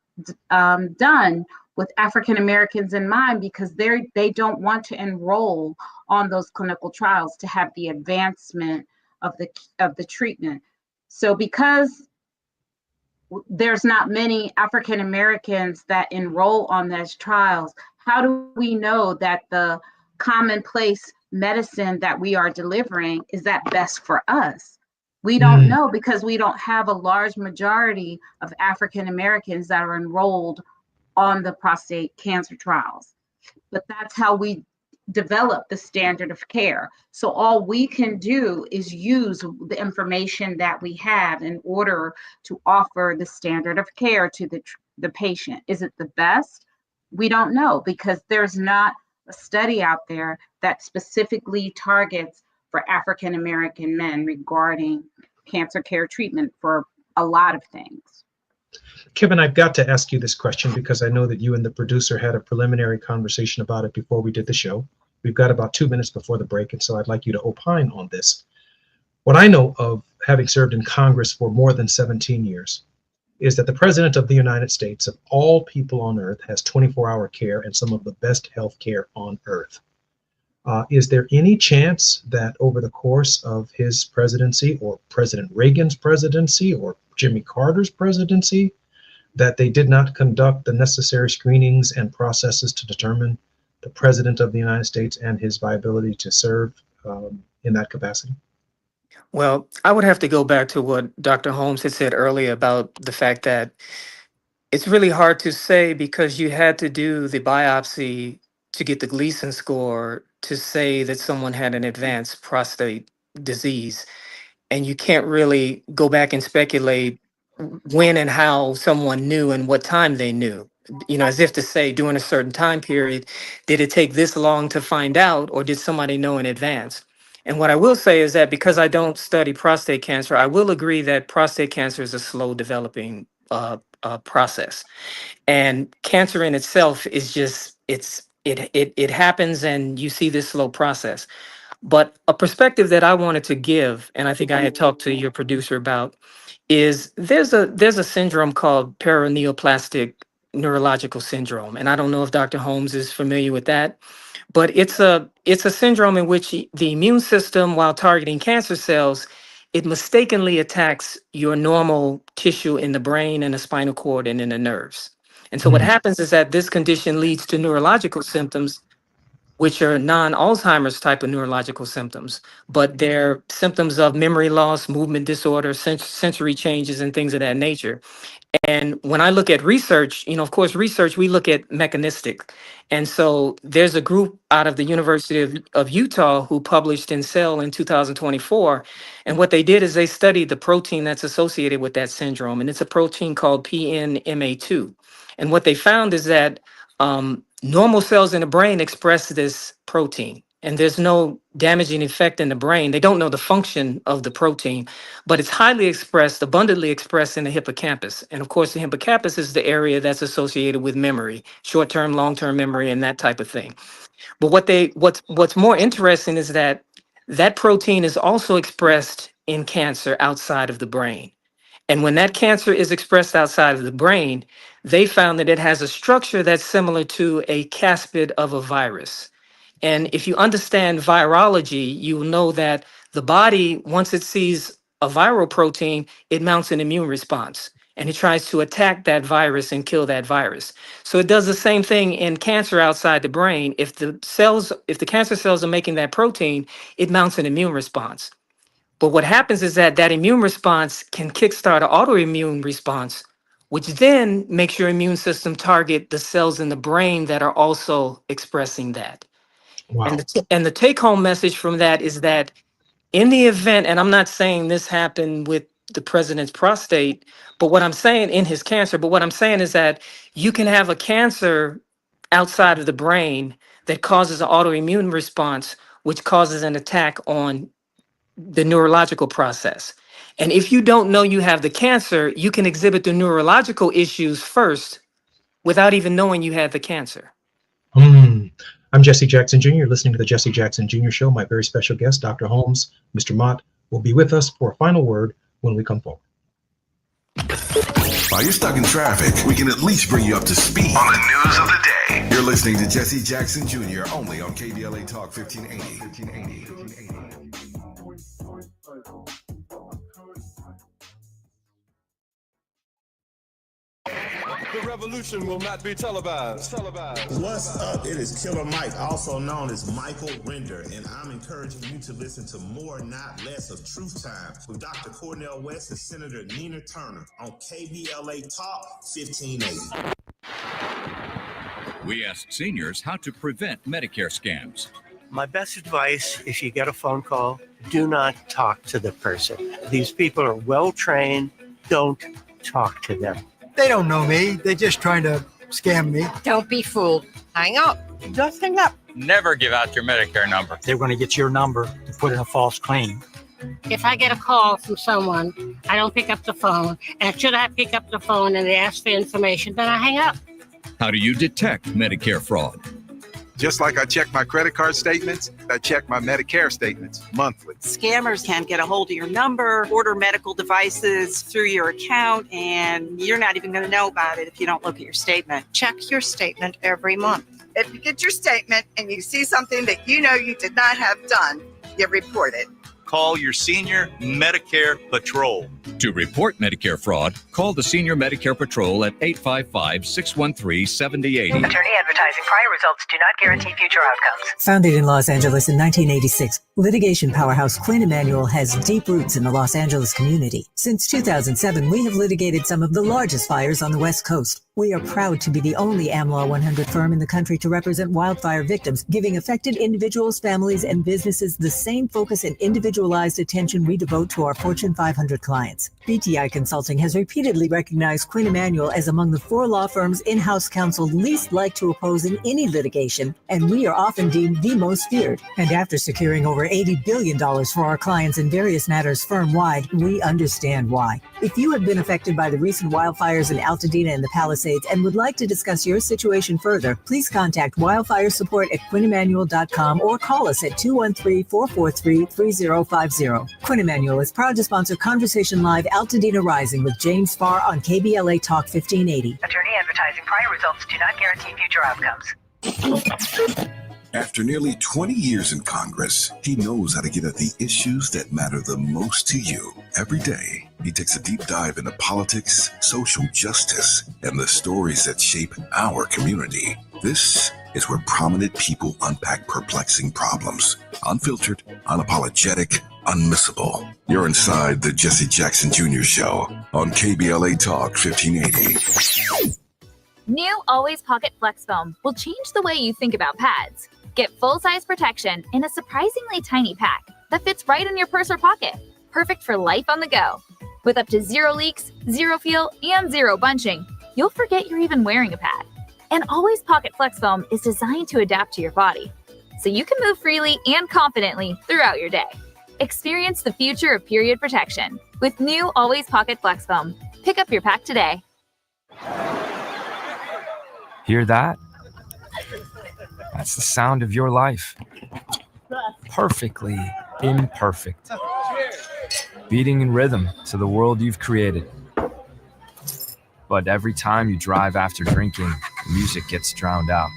done with African Americans in mind, because they don't want to enroll on those clinical trials to have the advancement of the treatment. So because there's not many African Americans that enroll on those trials, how do we know that the commonplace medicine that we are delivering is that best for us? We don't know, because we don't have a large majority of African Americans that are enrolled on the prostate cancer trials. But that's how we develop the standard of care. So all we can do is use the information that we have in order to offer the standard of care to the patient. Is it the best? We don't know, because there's not a study out there that specifically targets for African American men regarding cancer care treatment for a lot of things. Kevin, I've got to ask you this question because I know that you and the producer had a preliminary conversation about it before we did the show. We've got about 2 minutes before the break, and so I'd like you to opine on this. What I know of having served in Congress for more than 17 years is that the President of the United States, of all people on earth, has 24-hour care and some of the best health care on earth. Is there any chance that over the course of his presidency, or President Reagan's presidency, or Jimmy Carter's presidency, that they did not conduct the necessary screenings and processes to determine the President of the United States and his viability to serve in that capacity? Well, I would have to go back to what Dr. Holmes had said earlier about the fact that it's really hard to say, because you had to do the biopsy to get the Gleason score to say that someone had an advanced prostate disease. And you can't really go back and speculate when and how someone knew and what time they knew. As if to say, during a certain time period, did it take this long to find out, or did somebody know in advance? And what I will say is that, because I don't study prostate cancer, I will agree that prostate cancer is a slow developing process. And cancer in itself is just, it happens, and you see this slow process. But a perspective that I wanted to give, and I think I had talked to your producer about, is there's a syndrome called paraneoplastic neurological syndrome. And I don't know if Dr. Holmes is familiar with that, but it's a syndrome in which the immune system, while targeting cancer cells, it mistakenly attacks your normal tissue in the brain and the spinal cord and in the nerves. And so what happens is that this condition leads to neurological symptoms, which are non-Alzheimer's type of neurological symptoms, but they're symptoms of memory loss, movement disorder, sensory changes, and things of that nature. And when I look at research, of course, research, we look at mechanistic. And so there's a group out of the University of Utah who published in Cell in 2024. And what they did is they studied the protein that's associated with that syndrome. And it's a protein called PNMA2. And what they found is that normal cells in the brain express this protein, and there's no damaging effect in the brain. They don't know the function of the protein, but it's highly expressed, abundantly expressed in the hippocampus. And of course, the hippocampus is the area that's associated with memory, short-term, long-term memory, and that type of thing. But what's more interesting is that that protein is also expressed in cancer outside of the brain. And when that cancer is expressed outside of the brain, they found that it has a structure that's similar to a caspid of a virus. And if you understand virology, you will know that the body, once it sees a viral protein, it mounts an immune response and it tries to attack that virus and kill that virus. So it does the same thing in cancer outside the brain. If the cancer cells are making that protein, it mounts an immune response. But what happens is that that immune response can kickstart an autoimmune response, which then makes your immune system target the cells in the brain that are also expressing that. Wow. And the take home message from that is that in the event, and I'm not saying this happened with the president's prostate, but what I'm saying in his cancer, but what I'm saying is that you can have a cancer outside of the brain that causes an autoimmune response, which causes an attack on the neurological process. And if you don't know you have the cancer, you can exhibit the neurological issues first without even knowing you had the cancer. I'm Jesse Jackson Jr. You're listening to the Jesse Jackson Jr. Show. My very special guest, Dr. Holmes, Mr. Mott, will be with us for a final word when we come forward. While you're stuck in traffic, we can at least bring you up to speed on the news of the day. You're listening to Jesse Jackson Jr. only on KBLA Talk 1580. The revolution will not be televised. What's up? It is Killer Mike, also known as Michael Render, and I'm encouraging you to listen to more, not less, of Truth Time with Dr. Cornel West and Senator Nina Turner on KBLA Talk 1580. We ask seniors how to prevent Medicare scams. My best advice, if you get a phone call, do not talk to the person. These people are well trained. Don't talk to them. They don't know me. They're just trying to scam me. Don't be fooled. Hang up. Just hang up. Never give out your Medicare number. They're going to get your number to put in a false claim. If I get a call from someone, I don't pick up the phone. And should I pick up the phone and they ask for information, then I hang up. How do you detect Medicare fraud? Just like I check my credit card statements, I check my Medicare statements monthly. Scammers can get a hold of your number, order medical devices through your account, and you're not even going to know about it if you don't look at your statement. Check your statement every month. If you get your statement and you see something that you know you did not have done, you report it. Call your senior Medicare Patrol. To report Medicare fraud, call the Senior Medicare Patrol at 855-613-7080. Attorney advertising. Prior results do not guarantee future outcomes. Founded in Los Angeles in 1986, litigation powerhouse Quinn Emanuel has deep roots in the Los Angeles community. Since 2007, we have litigated some of the largest fires on the West Coast. We are proud to be the only AmLaw 100 firm in the country to represent wildfire victims, giving affected individuals, families, and businesses the same focus and individualized attention we devote to our Fortune 500 clients. BTI Consulting has repeatedly recognized Quinn Emanuel as among the 4 law firms in-house counsel least liked to oppose in any litigation, and we are often deemed the most feared. And after securing over $80 billion for our clients in various matters firm-wide, we understand why. If you have been affected by the recent wildfires in Altadena and the Palisades and would like to discuss your situation further, please contact wildfire support at QuinnEmanuel.com or call us at 213-443-3050. Quinn Emanuel is proud to sponsor Conversation Live Altadena Rising with James Farr on KBLA Talk 1580. Attorney advertising. Prior results do not guarantee future outcomes. After nearly 20 years in Congress, he knows how to get at the issues that matter the most to you. Every day, he takes a deep dive into politics, social justice, and the stories that shape our community. This is where prominent people unpack perplexing problems. Unfiltered, unapologetic, unmissable. You're inside the Jesse Jackson Jr. Show on KBLA Talk 1580. New Always Pocket Flex Foam will change the way you think about pads. Get full-size protection in a surprisingly tiny pack that fits right in your purse or pocket. Perfect for life on the go. With up to 0 leaks, 0 feel, and 0 bunching, you'll forget you're even wearing a pad. And Always Pocket Flex Foam is designed to adapt to your body, so you can move freely and confidently throughout your day. Experience the future of period protection with new Always Pocket Flex Foam. Pick up your pack today. Hear that? That's the sound of your life. Perfectly imperfect. Beating in rhythm to the world you've created. But every time you drive after drinking, music gets drowned out.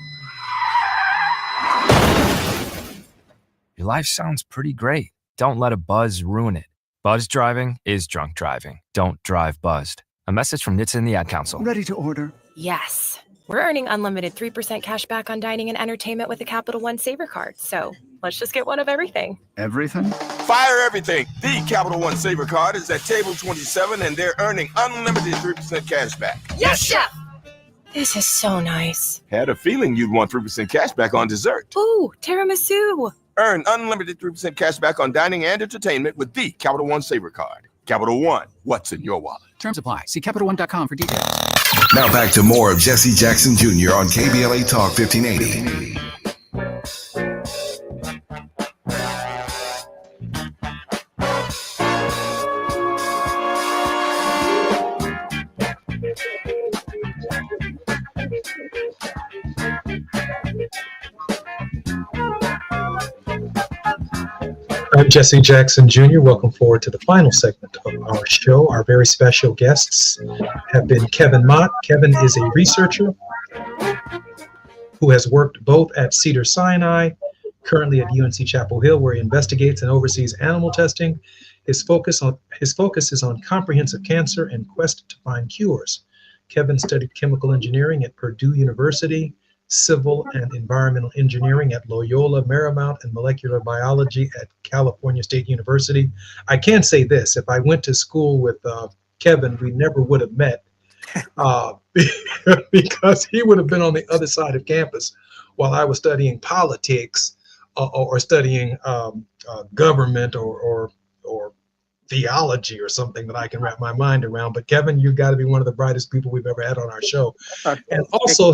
Your life sounds pretty great. Don't let a buzz ruin it. Buzz driving is drunk driving. Don't drive buzzed. A message from NHTSA and the Ad Council. Ready to order? Yes. We're earning unlimited 3% cash back on dining and entertainment with a Capital One Saver card. So let's just get one of everything. Everything? Fire everything. The Capital One Saver card is at table 27 and they're earning unlimited 3% cash back. Yes, Chef! This is so nice. Had a feeling you'd want 3% cash back on dessert. Ooh, tiramisu. Earn unlimited 3% cash back on dining and entertainment with the Capital One Saver card. Capital One, what's in your wallet? Terms apply. See CapitalOne.com for details. Now back to more of Jesse Jackson Jr. on KBLA Talk 1580. I'm Jesse Jackson Jr. Welcome forward to the final segment of our show. Our very special guests have been Kevin Mott. Kevin is a researcher who has worked both at Cedars-Sinai, currently at UNC Chapel Hill, where he investigates and oversees animal testing. His focus is on comprehensive cancer and quest to find cures. Kevin studied chemical engineering at Purdue University, civil and environmental engineering at Loyola Marymount, and molecular biology at California State University. I can say this: if I went to school with Kevin, we never would have met because he would have been on the other side of campus while I was studying politics or studying government or theology or something that I can wrap my mind around. But Kevin, you've got to be one of the brightest people we've ever had on our show. And also,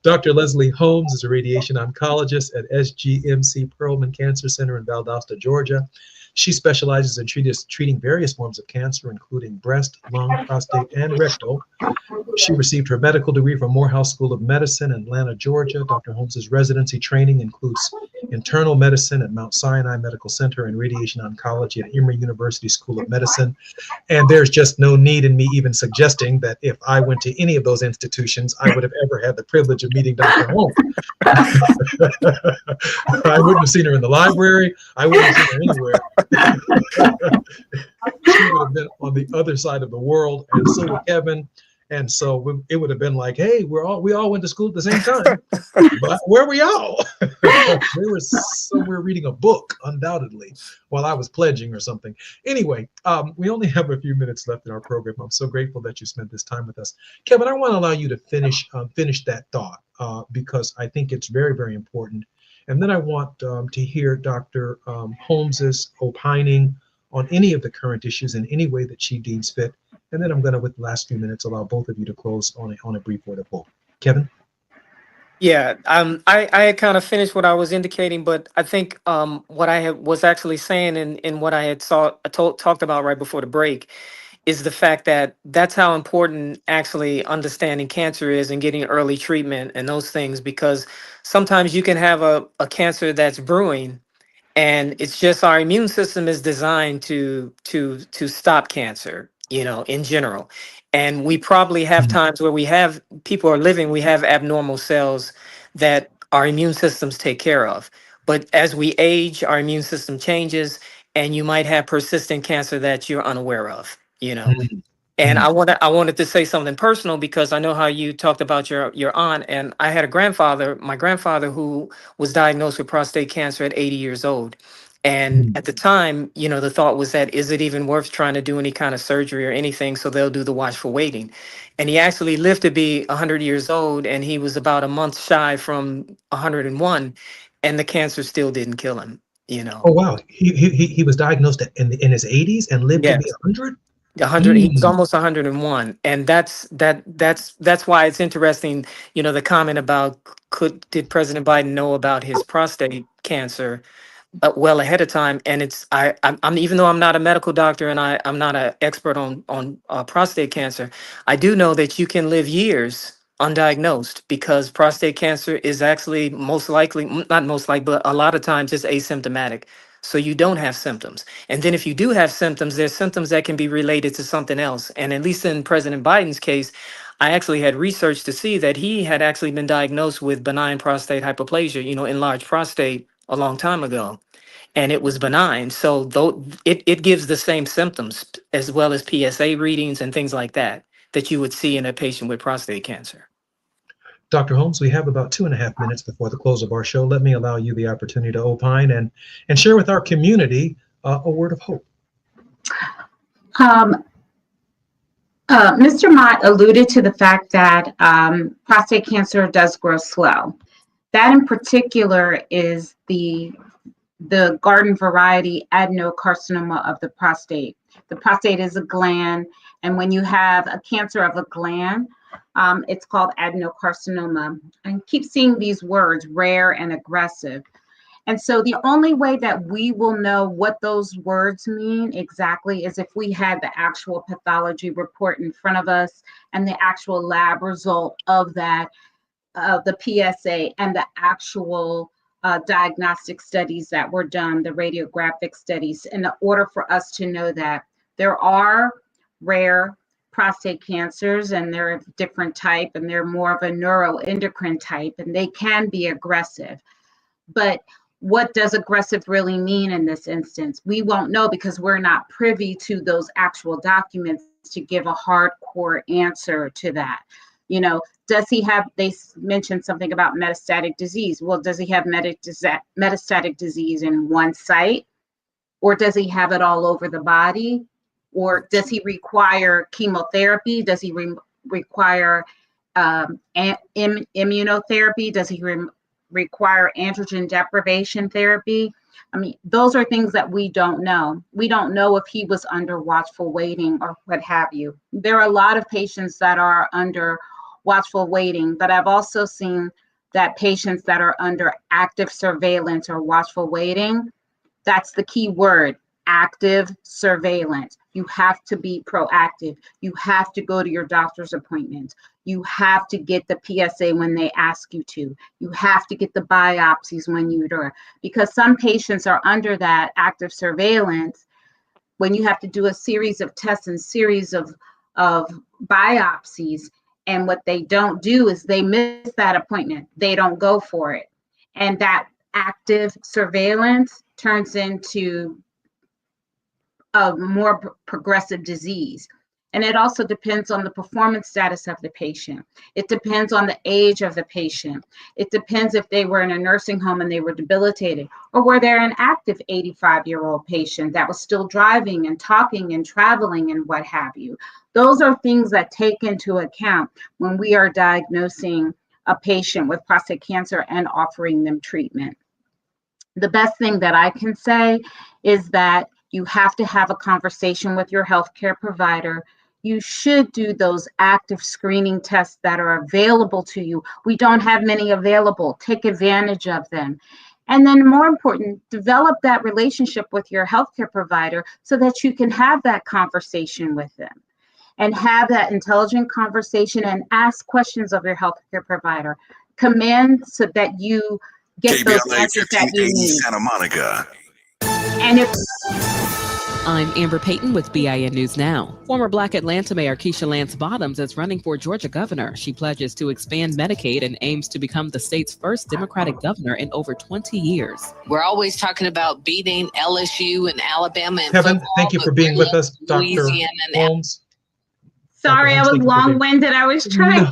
Dr. Leslie Holmes is a radiation oncologist at SGMC Perelman Cancer Center in Valdosta, Georgia. She specializes in treating various forms of cancer, including breast, lung, prostate, and rectal. She received her medical degree from Morehouse School of Medicine in Atlanta, Georgia. Dr. Holmes's residency training includes internal medicine at Mount Sinai Medical Center and radiation oncology at Emory University School of Medicine. And there's just no need in me even suggesting that if I went to any of those institutions, I would have ever had the privilege of meeting Dr. Holmes. I wouldn't have seen her in the library. I wouldn't have seen her anywhere. She would have been on the other side of the world, and so would Kevin. And so it would have been like, hey, we all went to school at the same time. But where were y'all? We were somewhere reading a book, undoubtedly, while I was pledging or something. Anyway, we only have a few minutes left in our program. I'm so grateful that you spent this time with us. Kevin, I want to allow you to finish that thought because I think it's very, very important. And then I want to hear Dr. Holmes's opining on any of the current issues in any way that she deems fit. And then I'm going to, with the last few minutes, allow both of you to close on a brief word of hope. Kevin? Yeah, I had kind of finished what I was indicating, but I think what I was actually saying in what I had talked about right before the break is the fact that that's how important actually understanding cancer is and getting early treatment and those things, because sometimes you can have a cancer that's brewing, and it's just our immune system is designed to stop cancer, in general. And we probably have times where we have abnormal cells that our immune systems take care of. But as we age, our immune system changes, and you might have persistent cancer that you're unaware of, And I wanted to say something personal, because I know how you talked about your aunt, and I had my grandfather who was diagnosed with prostate cancer at 80 years old. And at the time, the thought was that, is it even worth trying to do any kind of surgery or anything? So they'll do the watchful waiting. And he actually lived to be 100 years old, and he was about a month shy from 101, and the cancer still didn't kill him, Oh, wow. He was diagnosed in his 80s and lived to be 100? 100. He's almost 101, and that's why it's interesting. You know, the comment about did President Biden know about his prostate cancer well ahead of time? And I'm even though I'm not a medical doctor and I'm not an expert on prostate cancer, I do know that you can live years undiagnosed because prostate cancer is actually most likely, not most likely, but a lot of times it's asymptomatic. So you don't have symptoms. And then if you do have symptoms, there's symptoms that can be related to something else. And at least in President Biden's case, I actually had research to see that he had actually been diagnosed with benign prostate hyperplasia, enlarged prostate a long time ago. And it was benign. So though it gives the same symptoms as well as PSA readings and things like that you would see in a patient with prostate cancer. Dr. Holmes, we have about 2.5 minutes before the close of our show. Let me allow you the opportunity to opine and share with our community a word of hope. Mr. Mott alluded to the fact that prostate cancer does grow slow. That in particular is the garden variety adenocarcinoma of the prostate. The prostate is a gland, and when you have a cancer of a gland, it's called adenocarcinoma. I keep seeing these words, rare and aggressive. And so the only way that we will know what those words mean exactly is if we had the actual pathology report in front of us and the actual lab result of that, the PSA and the actual diagnostic studies that were done, the radiographic studies, in order for us to know that there are rare prostate cancers and they're of different type and they're more of a neuroendocrine type and they can be aggressive. But what does aggressive really mean in this instance? We won't know because we're not privy to those actual documents to give a hardcore answer to that. Does he have, they mentioned something about metastatic disease. Well, does he have metastatic disease in one site? Or does he have it all over the body? Or does he require chemotherapy? Does he require immunotherapy? Does he require androgen deprivation therapy? I mean, those are things that we don't know. We don't know if he was under watchful waiting or what have you. There are a lot of patients that are under watchful waiting, but I've also seen that patients that are under active surveillance or watchful waiting, that's the key word, active surveillance. You have to be proactive. You have to go to your doctor's appointments. You have to get the PSA when they ask you to. You have to get the biopsies when you do, because some patients are under that active surveillance when you have to do a series of tests and series of biopsies. And what they don't do is they miss that appointment. They don't go for it. And that active surveillance turns into a more progressive disease. And it also depends on the performance status of the patient. It depends on the age of the patient. It depends if they were in a nursing home and they were debilitated, or were they an active 85-year-old patient that was still driving and talking and traveling and what have you. Those are things that take into account when we are diagnosing a patient with prostate cancer and offering them treatment. The best thing that I can say is that you have to have a conversation with your healthcare provider. You should do those active screening tests that are available to you. We don't have many available. Take advantage of them. And then more important, develop that relationship with your healthcare provider so that you can have that conversation with them and have that intelligent conversation and ask questions of your healthcare provider. Command so that you get those answers that you need. Santa Monica. And if I'm Amber Payton with BIN News Now. Former Black Atlanta Mayor Keisha Lance Bottoms is running for Georgia governor. She pledges to expand Medicaid and aims to become the state's first Democratic governor in over 20 years. We're always talking about beating LSU and Alabama and Kevin, football, thank you for being with us, Dr. Holmes. Sorry, I was long-winded. I was trying.